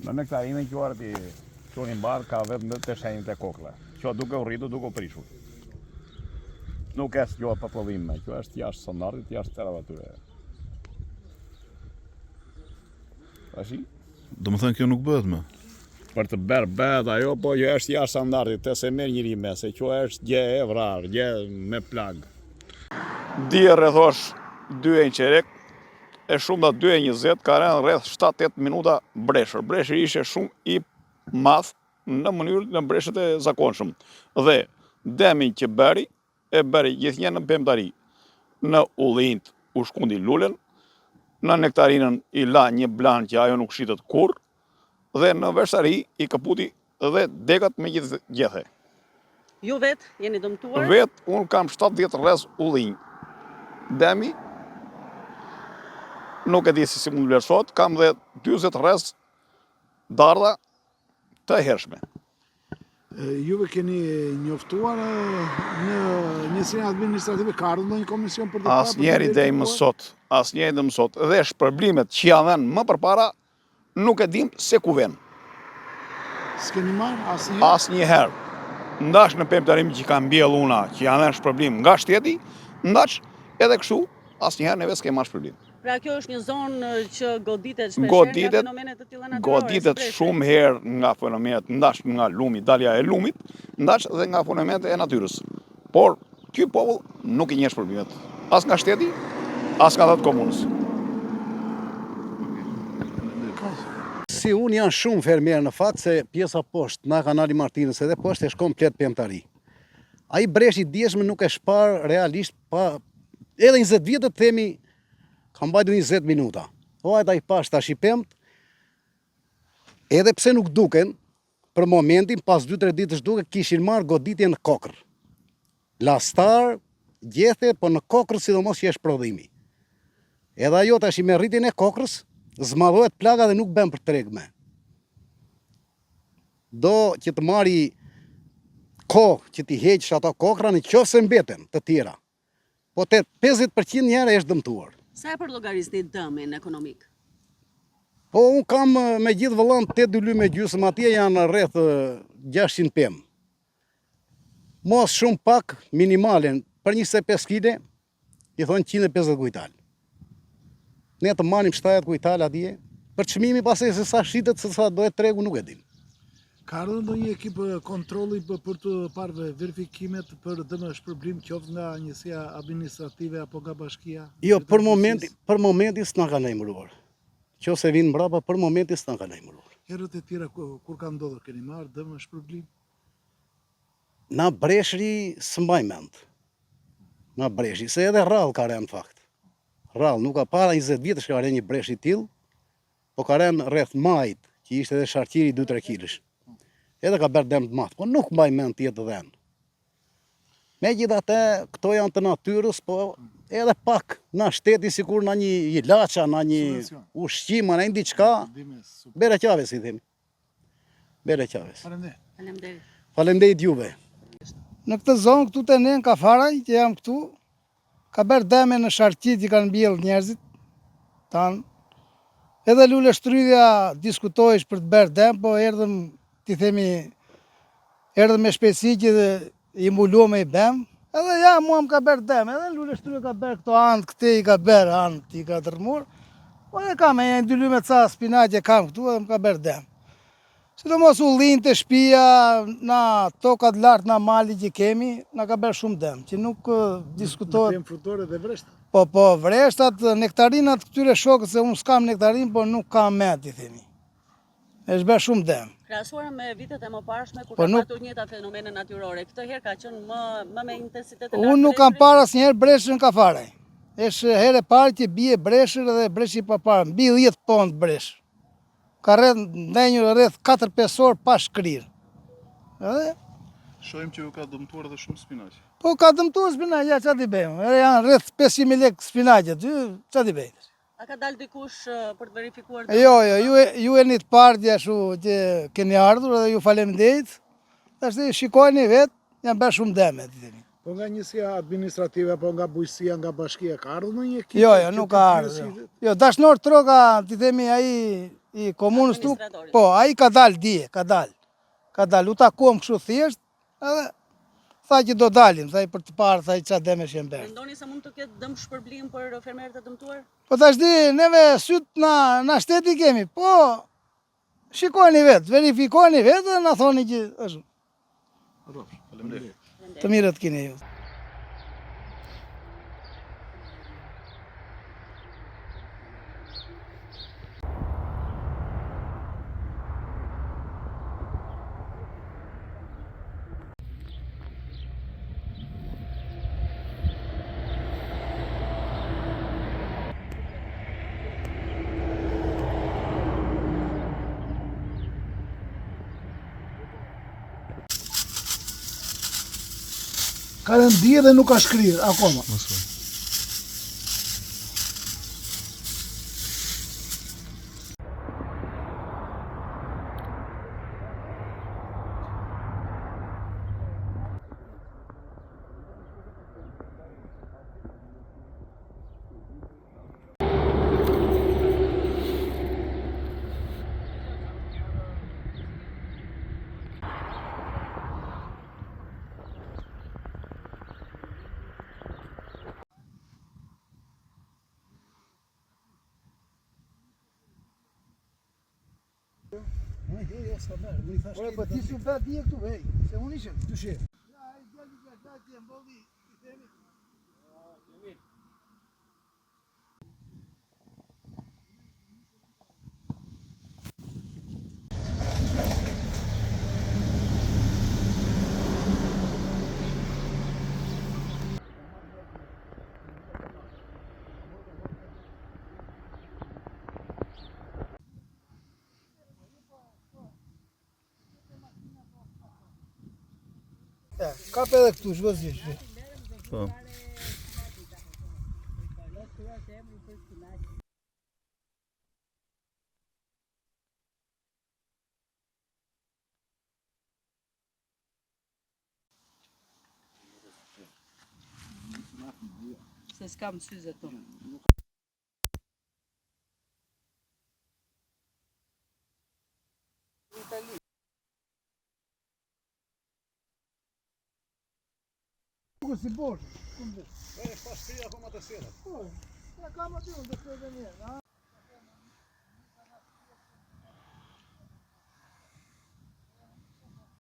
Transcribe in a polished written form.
Në nektarinën që arti që një barë ka vetë të shenjët e kokla. Që duke u rritu, duke u prishur. Nuk është kjo për prodhime, kjo është jashtë standardit, jashtë teravatyre. Tashi? Do më thënë kjo nuk bëhet me? Për të berë bëhet ajo, po jo është jashtë standardit, të se merë njëri me, se kjo është gje e vrarë, gje me plagë. Dje rrethosh 2 qerek, e shumë da 2:20, ka rënë rreth 7-8 minuta breshër. Breshër ishe shumë i madh në mënyrë në breshët e zakonshëm. Dhe demin që e bëri gjithnjë në pemtari. Në ullinjt u shkundi lulen, në nektarinën i la një blan që ajo nuk shitet kur, dhe në versari i kaputi dhe dekat me gjithë gjethe. Ju vetë jeni dëmtuar? Vetë unë kam 70 rrez ullinj. Demi, nuk e di si mund vlerësohet, kam dhe 40 rrez dardha të hershme. Juve keni njoftuar në njësinë administrative, ka ardhur ndonjë komision për të Asnjëri deri më sot. Dhe shpërblimet që janë dhënë më përpara nuk e dim se ku vjen. S'keni marrë asnjëherë? Asnjëherë. Ndash në pemtarim që ka mbjell una, që janë dhënë shpërblim nga shteti, ndash edhe kështu asnjëherë neve s'kemi marrë shpërblim. Pra kjo është një zonë që goditet shpeshherë nga fenomenet të tilla natyrore. Goditet shumë herë nga fenomenet, ndash nga lumi, dalja e lumit, ndash dhe nga fenomenet e natyrës. Por ky popull nuk i njeh shpërblimet, as nga shteti, as nga ato komunës. Si unë janë shumë fermerë në fakt se pjesa poshtë, na kanali Martinës edhe poshtë është komplet pemtari. Ai breshi djeshme nuk e shpar realisht pa edhe 20 vjet të themi kam mbajtur 20 minuta. O ata i pash tash i pemt. Edhe pse nuk duken, për momentin pas 2-3 ditësh duke kishin marrë goditje në kokër. Lastar, gjethe, po në kokër sidomos që është prodhimi. Edhe ajo tash me rritjen e kokrës zmadhohet plaga dhe nuk bën për tregme. Do që të marri kohë që t'i heqësh ato kokra në qoftë se mbeten të tjera. Po 50% njerë është dëmtuar. Sa e përllogarisni dëmin ekonomik? Po unë kam me gjithë vëllën 8 lyme gjysmë, atje janë rreth 600 pemë. Mos shumë pak minimalen, për 25 kg, i thonë 150 kujtal. Ne të manim 70 kujtal atje, për çmimi pastaj se sa shitet, se sa dohet tregu nuk e dim. Ka ardhur ndonjë ekip kontrolli për të parë verifikimet për dëmë shpërblim qoftë nga njësia administrative apo nga bashkia? Jo, për momentin s'na kanë lajmëruar. Qose vinë mbrapa, për momentin s'na kanë lajmëruar. Herët e tjera kur ka ndodhur keni marrë dëmë shpërblim? Na breshri s'mbaj mend. Na breshri, se edhe rrallë ka rënë fakt. Rrallë, nuk ka para 20 vjetësh ka rënë një bresh i tillë, po ka rënë rreth majit, që ishte edhe sharqiri 2-3 kilësh. Edhe ka bërë dëm të madh, po nuk mbaj mend tjetë dhenë. Megjithatë, këto janë të natyrës, po edhe pak na shteti sikur na një ilaça, na një ushqim, na një diçka, bere qaves i themi. Bere qaves. Faleminderit. Faleminderit juve. Në këtë zonë këtu të ne në Kafaraj, që jam këtu, ka bërë dëme në sharqit që kanë mbjellë njerëzit tanë. Edhe lule shtrydhja diskutojsh për të bërë dëmë, po erdhëm, ti themi, erdhëm me shpejtësi që i mbulu me i bëmë. Edhe ja, mua më ka bërë dëmë, edhe lule shtrydhja ka bërë këto anë, këte i ka bërë anë, i ka tërmur. Po edhe kam, e një 2 lyme ca spinaqe kam këtu, edhe më ka bërë dëmë. Sidomos ullinjt e shtëpia, na tokat lartë na mali që kemi, na ka bërë shumë dëm, që nuk diskutohet. Në pemë frutore dhe vreshta? Po, vreshtat, nektarinat këtyre shokët, se unë s'kam nektarin, po nuk kam me, ti themi. Është bërë shumë dëm. Krahasuar me vitet e mëparshme kur ka patur njëta fenomene natyrore, këtë herë ka qenë më me intensitet e lartë. Unë nuk kam parë asnjëherë breshën në Kafaraj. Është herë e parë që bie breshër dhe breshi pa parë, mbi 10 pond bresh. Ka ndenjur rreth 4-5 orë pa shkrirë. Shohim që ju ka dëmtuar edhe shumë spinaqe. Po ka dëmtuar spinaqe, ja çfarë i bëjmë? Janë rreth 500.000 lekë spinaqe, çfarë i bëjmë? A ka dalë dikush për të verifikuar? Jo, ju jeni të parë ashtu që keni ardhur dhe ju faleminderit. Tash shikojeni vetë, janë bërë shumë dëme. Po nga njësia administrative apo nga bujësia, nga bashkia, ka ardhur ndonjë ekip? Jo, nuk ka ardhur. Jo, dashnor troka, ti themi ai i komunës nuk, Administratorit. po, ai ka dalë dje, ka dalë. Ka dalë, u takuam kështu thjesht, edhe tha që do dalim, tha i për të parë, tha i qa demesh jenë bërë. Mendoni se mund të ketë dëm shpërblim për fermerët e dëmtuar? Po tash di, neve syt na shteti kemi, po shikoni vetë, verifikoni vetë dhe na thoni që është. Të mirët keni ju. Ka rëndje dhe nuk ka shkrirë, akoma. Jo, s'ka merë, më i thash Po ti s'u bë dje këtu, hej, se unë ishem. të shef. Ja, ai djali ka dati e mbolli, i themi. Ja, kap edhe këtu, zhvëzjesh. Po. Se s'kam syze tu. Ku si bosh? Është pas akoma të sjellë. Po, ja kam aty unë të shkoj dhe njerë, ha?